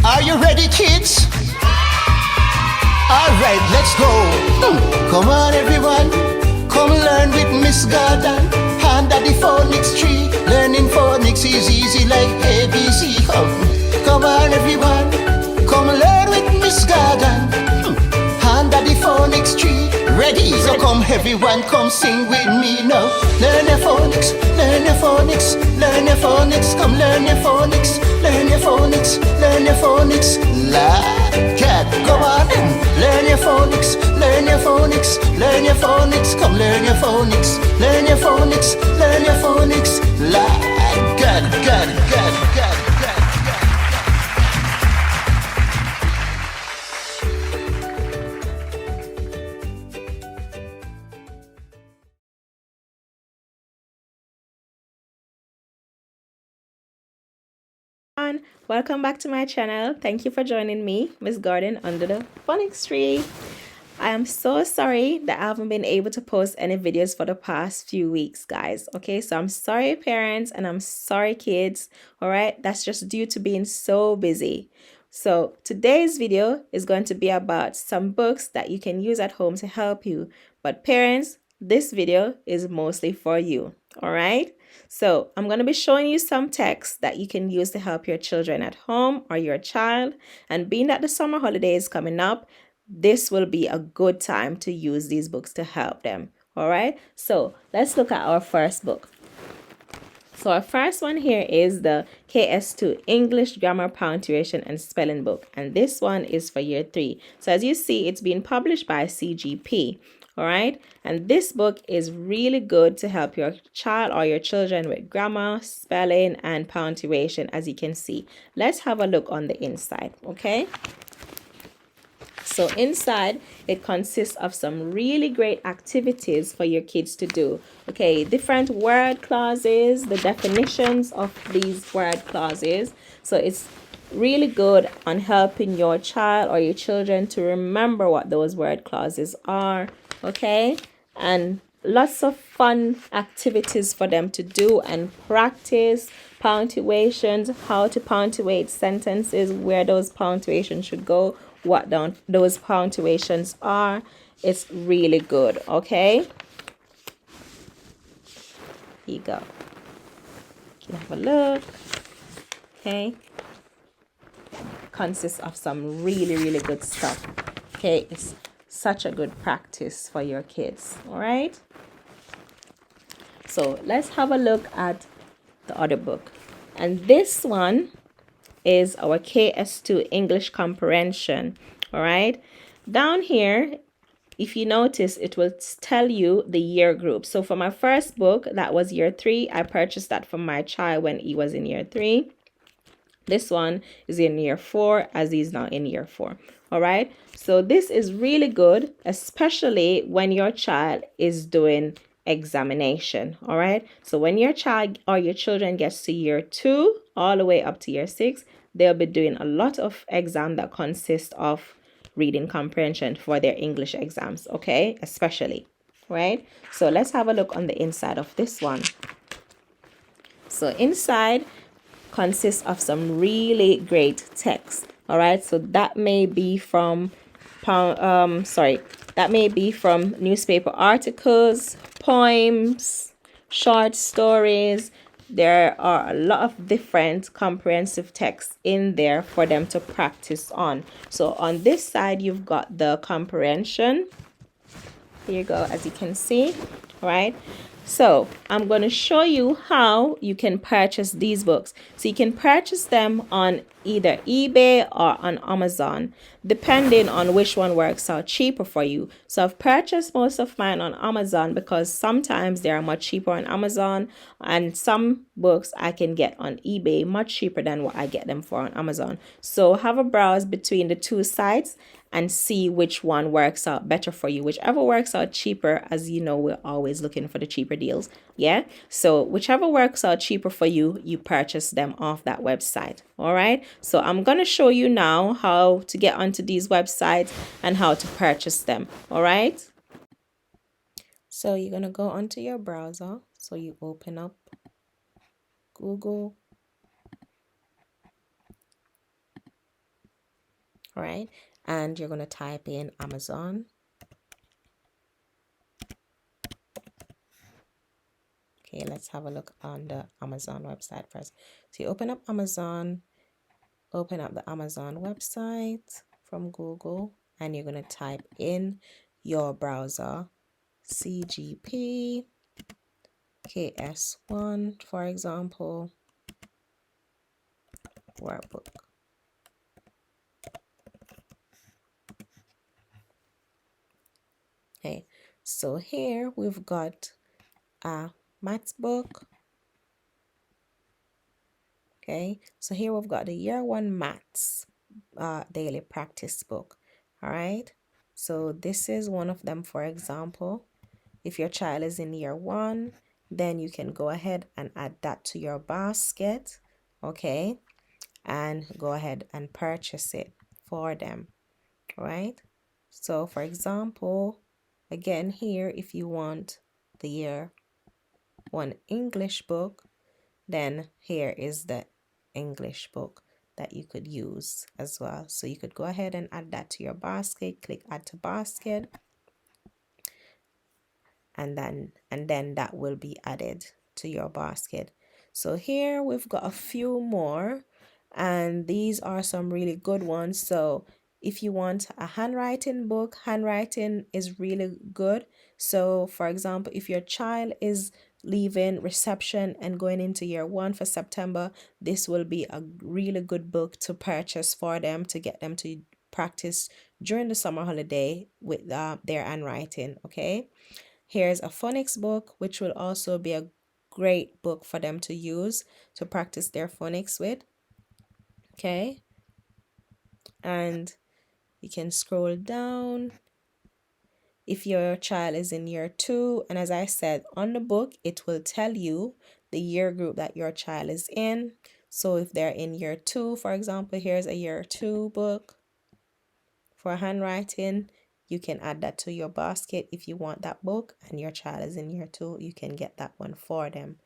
Are you ready, kids? Alright, let's go. Come on, everyone. Come learn with Miss Gordon. Under the phonics tree. Learning phonics is easy like ABC. Come on, everyone. Come learn with Miss Gordon. Under the phonics tree. Ready? So come, everyone, come sing with me now. Learn your phonics, learn your phonics, learn your phonics. Come learn your phonics, learn your phonics, learn your phonics. Cat, come on in. Learn your phonics, learn your phonics, learn your phonics. Come learn your phonics, learn your phonics, learn your phonics. God. Welcome back to my channel. Thank you for joining me, Miss Gordon, under the phonics tree. I am so sorry that I haven't been able to post any videos for the past few weeks, guys. Okay, so I'm sorry, parents, and I'm sorry, kids. All right, that's just due to being so busy. So today's video is going to be about some books that you can use at home to help you. But parents, this video is mostly for you. All right. So I'm going to be showing you some texts that you can use to help your children at home or your child. And being that the summer holiday is coming up, this will be a good time to use these books to help them. All right. So let's look at our first book. So our first one here is the KS2 English Grammar, Punctuation and Spelling book. And this one is for year 3. So as you see, it's being published by CGP. All right. And this book is really good to help your child or your children with grammar, spelling and punctuation, as you can see. Let's have a look on the inside. Okay. So inside, it consists of some really great activities for your kids to do. Okay, different word clauses, the definitions of these word clauses. So it's really good on helping your child or your children to remember what those word clauses are. Okay, and lots of fun activities for them to do and practice punctuations, how to punctuate sentences, where those punctuations should go, what those punctuations are. It's really good. Okay, here you go. You can have a look. Okay, consists of some really good stuff. Okay, it's such a good practice for your kids. All right, so let's have a look at the other book, and this one is our KS2 English Comprehension. All right, down here, if you notice, it will tell you the year group. So for my first book, that was year 3. I purchased that for my child when he was in year 3. This one is in year 4, as he's now in year 4. All right, so this is really good, especially when your child is doing examination. All right, so when your child or your children gets to year 2 all the way up to year 6, they'll be doing a lot of exam that consist of reading comprehension for their English exams. Okay, especially, right? So let's have a look on the inside of this one. So inside consists of some really great text. All right, so that may be from that may be from newspaper articles, poems, short stories. There are a lot of different comprehensive texts in there for them to practice on. So on this side, you've got the comprehension. Here you go, as you can see. All right, so I'm going to show you how you can purchase these books. So you can purchase them on either eBay or on Amazon, depending on which one works out cheaper for you. So I've purchased most of mine on Amazon because sometimes they are much cheaper on Amazon, and some books I can get on eBay much cheaper than what I get them for on Amazon. So have a browse between the two sites and see which one works out better for you. Whichever works out cheaper, as you know, we're always looking for the cheaper deals. Yeah, so whichever works out cheaper for you, you purchase them off that website. All right, so I'm going to show you now how to get onto these websites and how to purchase them. All right, so you're going to go onto your browser. So you open up Google, All right, and you're going to type in Amazon. Okay, let's have a look on the Amazon website first. So you open up Amazon, open up the Amazon website from Google, and you're going to type in your browser CGP KS1, for example, workbook. Okay, so here we've got a maths book. Okay, so here we've got the year 1 maths daily practice book. All right, so this is one of them. For example, if your child is in year 1, then you can go ahead and add that to your basket. Okay, and go ahead and purchase it for them. Right, so for example, again here, if you want the year 1 English book, then here is the English book that you could use as well. So you could go ahead and add that to your basket, click add to basket, and then that will be added to your basket. So here we've got a few more, and these are some really good ones. So if you want a handwriting book, handwriting is really good. So for example, if your child is leaving reception and going into year 1 for September, this will be a really good book to purchase for them, to get them to practice during the summer holiday with their handwriting. Okay, here's a phonics book, which will also be a great book for them to use to practice their phonics with. Okay, and you can scroll down if your child is in year 2, and as I said, on the book it will tell you the year group that your child is in. So if they're in year 2, for example, here's a year 2 book for handwriting. You can add that to your basket. If you want that book and your child is in year 2, you can get that one for them.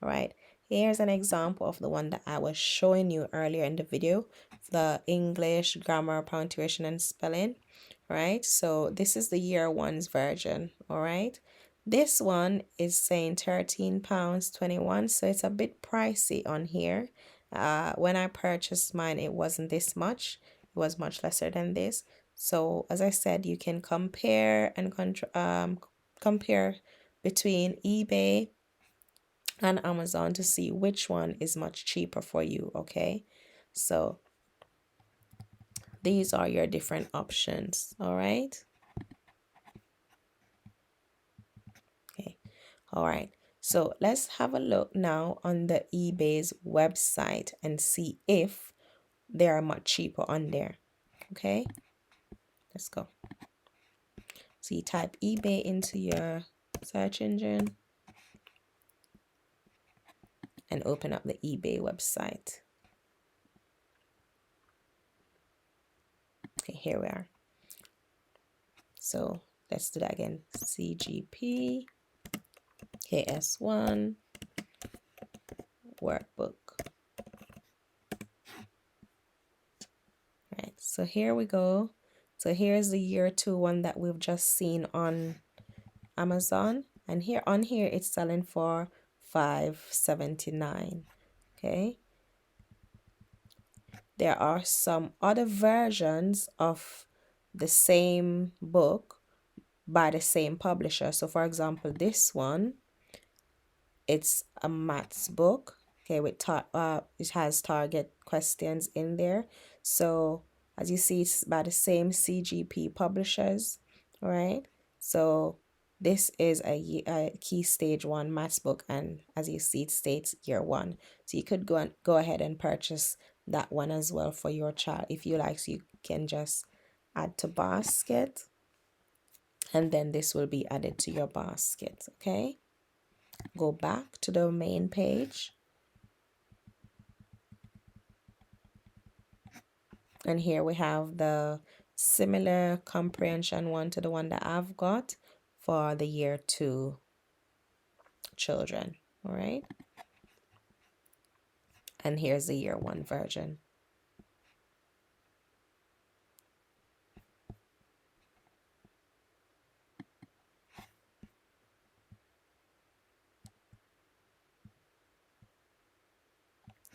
All right, here's an example of the one that I was showing you earlier in the video, the English grammar, punctuation, and spelling. All right, so this is the year 1's version. All right, this one is saying £13.21, so it's a bit pricey on here. When I purchased mine, it wasn't this much. It was much lesser than this. So as I said, you can compare and compare between eBay and Amazon to see which one is much cheaper for you. Okay, so these are your different options. All right. Okay. All right. So let's have a look now on the eBay's website and see if they are much cheaper on there. Okay, let's go. So you type eBay into your search engine and open up the eBay website. Okay, here we are. So let's do that again. CGP KS1 workbook. Right, so here we go. So here's the year 2 one that we've just seen on Amazon, and here on here it's selling for $5.79. Okay, there are some other versions of the same book by the same publisher. So for example, this one, it's a maths book. Okay, with it has target questions in there. So as you see, it's by the same CGP publishers. All right, so this is a key stage 1 maths book, and as you see, it states year 1. So you could go ahead and purchase that one as well for your child if you like. So you can just add to basket, and then this will be added to your basket. Okay, go back to the main page, and here we have the similar comprehension one to the one that I've got for the year 2 children. All right, and here's the year 1 version.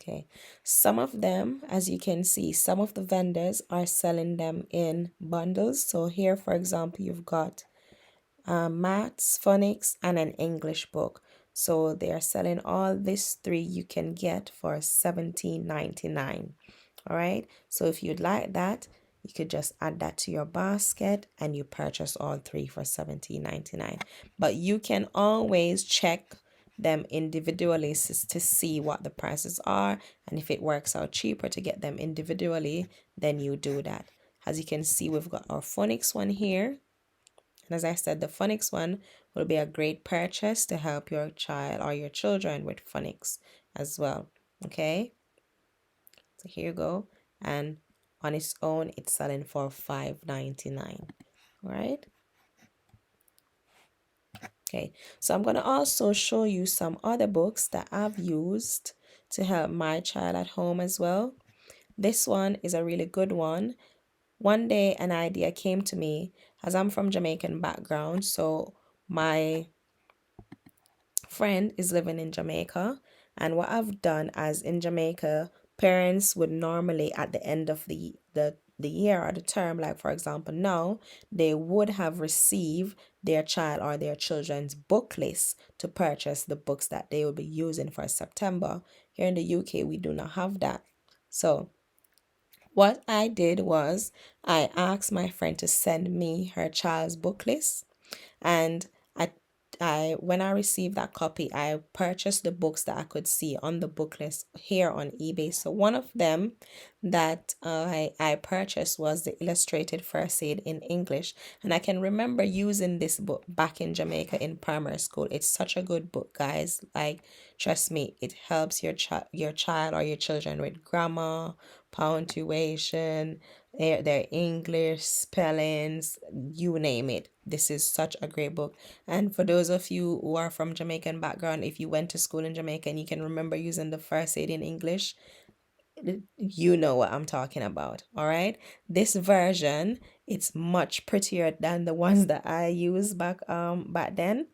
Okay, some of them, as you can see, some of the vendors are selling them in bundles. So here, for example, you've got maths, phonics, and an English book. So they are selling all these three you can get for $17.99. All right, so if you'd like that, you could just add that to your basket and you purchase all three for $17.99. But you can always check them individually to see what the prices are, and if it works out cheaper to get them individually, then you do that. As you can see, we've got our phonics one here, and as I said, the phonics one will be a great purchase to help your child or your children with phonics as well. Okay, so here you go. And on its own, it's selling for $5.99. All right. Okay, so I'm going to also show you some other books that I've used to help my child at home as well. This one is a really good one. One day an idea came to me, as I'm from Jamaican background, so my friend is living in Jamaica, and what I've done, as in Jamaica, parents would normally at the end of the year or the term, like for example now, they would have received their child or their children's book list to purchase the books that they will be using for September. Here in the UK, we do not have that. So what I did was I asked my friend to send me her child's book list, and I when I received that copy, I purchased the books that I could see on the book list here on eBay. So one of them that I purchased was the Illustrated First Aid in English, and I can remember using this book back in Jamaica in primary school. It's such a good book, guys. Like, trust me, it helps your child or your children with grammar, punctuation, their English, spellings, you name it. This is such a great book. And for those of you who are from Jamaican background, if you went to school in Jamaica and you can remember using the first aid in English, you know what I'm talking about. All right. This version, it's much prettier than the ones that I used back then.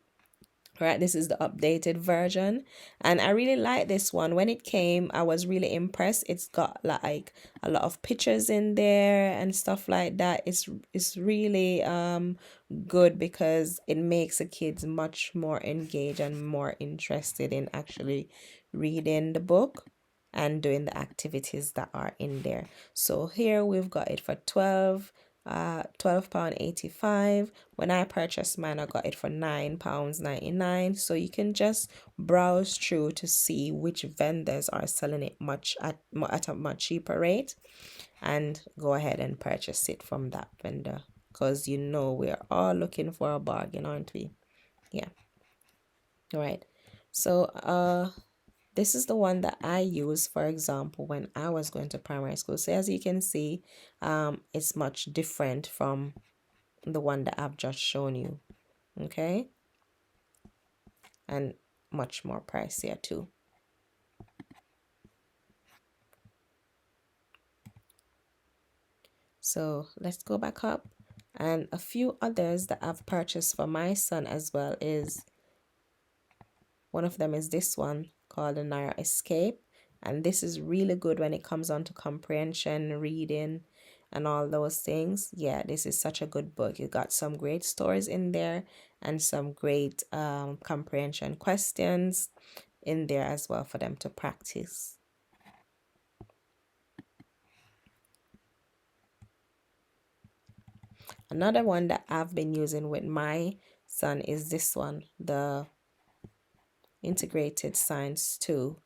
Right, this is the updated version, and I really like this one. When it came, I was really impressed. It's got like a lot of pictures in there and stuff like that. It's really good because it makes the kids much more engaged and more interested in actually reading the book and doing the activities that are in there. So here we've got it for 12 pound 85. When I purchased mine, I got it for 9 pounds 99. So you can just browse through to see which vendors are selling it at a much cheaper rate, and go ahead and purchase it from that vendor, because you know we're all looking for a bargain, aren't we? Yeah. All right. So this is the one that I use, for example, when I was going to primary school. So as you can see, it's much different from the one that I've just shown you. Okay, and much more pricier too. So let's go back up, and a few others that I've purchased for my son as well is, one of them is this one called the Naira Escape, and this is really good when it comes on to comprehension, reading, and all those things. Yeah, this is such a good book. It got some great stories in there and some great comprehension questions in there as well for them to practice. Another one that I've been using with my son is this one, the Integrated Science 2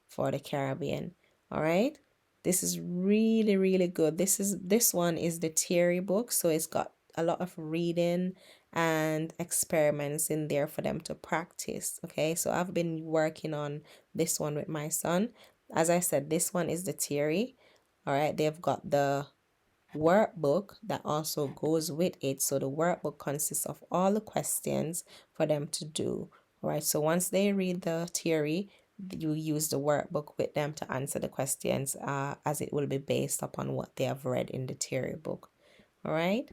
for the Caribbean. All right. This is really, really good. This one is the theory book, so it's got a lot of reading and experiments in there for them to practice. Okay, so I've been working on this one with my son. As I said, this one is the theory. All right, they've got the workbook that also goes with it. So the workbook consists of all the questions for them to do. All right, so once they read the theory, you use the workbook with them to answer the questions, as it will be based upon what they have read in the theory book. All right.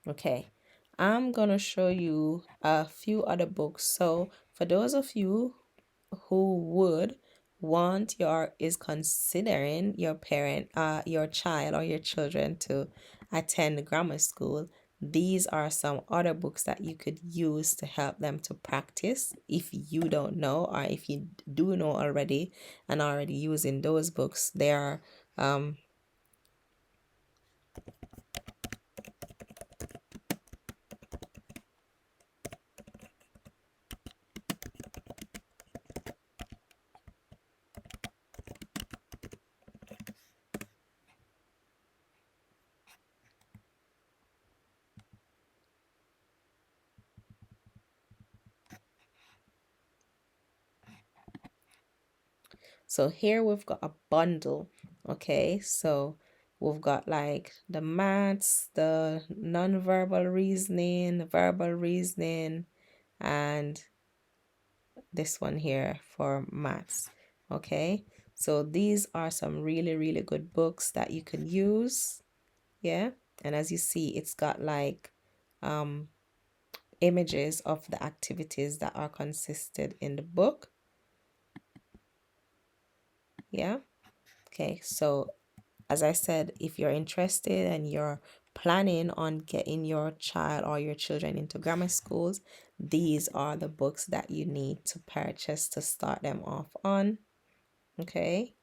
Okay, I'm gonna show you a few other books. So for those of you who would want your is considering your child or your children to attend grammar school, these are some other books that you could use to help them to practice if you don't know, or if you do know already and already using those books. There are so here we've got a bundle. Okay, so we've got like the maths, the non-verbal reasoning, verbal reasoning, and this one here for maths. Okay, so these are some really, really good books that you can use. Yeah, and as you see, it's got like images of the activities that are consisted in the book. Yeah. Okay, so as I said, if you're interested and you're planning on getting your child or your children into grammar schools, these are the books that you need to purchase to start them off on. Okay,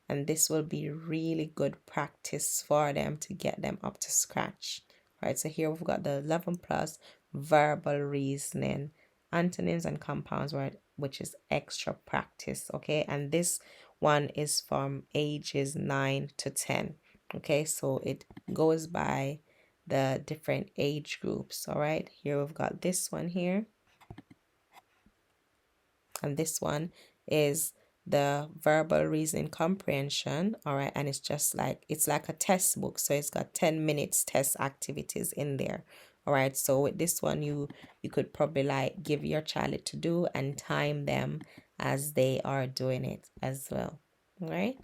and this will be really good practice for them to get them up to scratch. Right, so here we've got the 11 plus verbal reasoning, antonyms and compounds word, which is extra practice. Okay, and this one is from ages 9 to 10. Okay, so it goes by the different age groups. All right, here we've got this one here, and this one is the verbal reasoning comprehension. All right, and it's like a test book, so it's got 10 minutes test activities in there. All right, so with this one, you could probably like give your child it to do and time them as they are doing it as well. All right.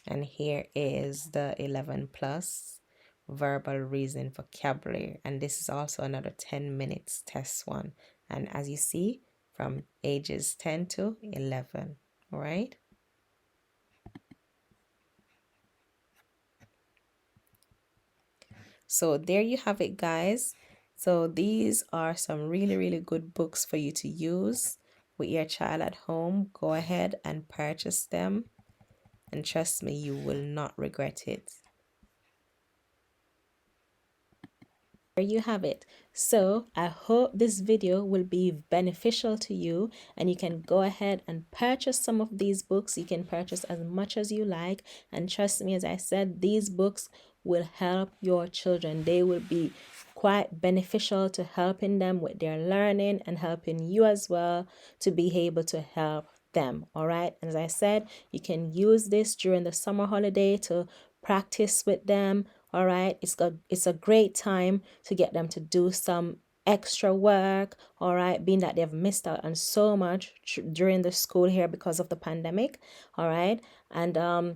And here is the 11 plus verbal reason vocabulary, and this is also another 10 minutes test one, and as you see, from ages 10 to 11. All right, so there you have it, guys. So these are some really, really good books for you to use with your child at home. Go ahead and purchase them, and trust me, you will not regret it. There you have it. So I hope this video will be beneficial to you, and you can go ahead and purchase some of these books. You can purchase as much as you like, and trust me, as I said, these books will help your children. They will be quite beneficial to helping them with their learning and helping you as well to be able to help them. All right, and as I said, you can use this during the summer holiday to practice with them. All right, it's a great time to get them to do some extra work. All right, being that they've missed out on so much during the school here because of the pandemic. All right, and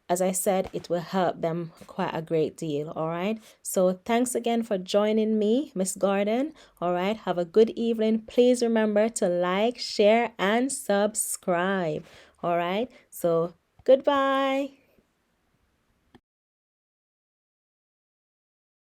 as I said, it will help them quite a great deal. All right, so thanks again for joining me, Miss Gordon. All right, have a good evening. Please remember to like, share, and subscribe. All right, so goodbye.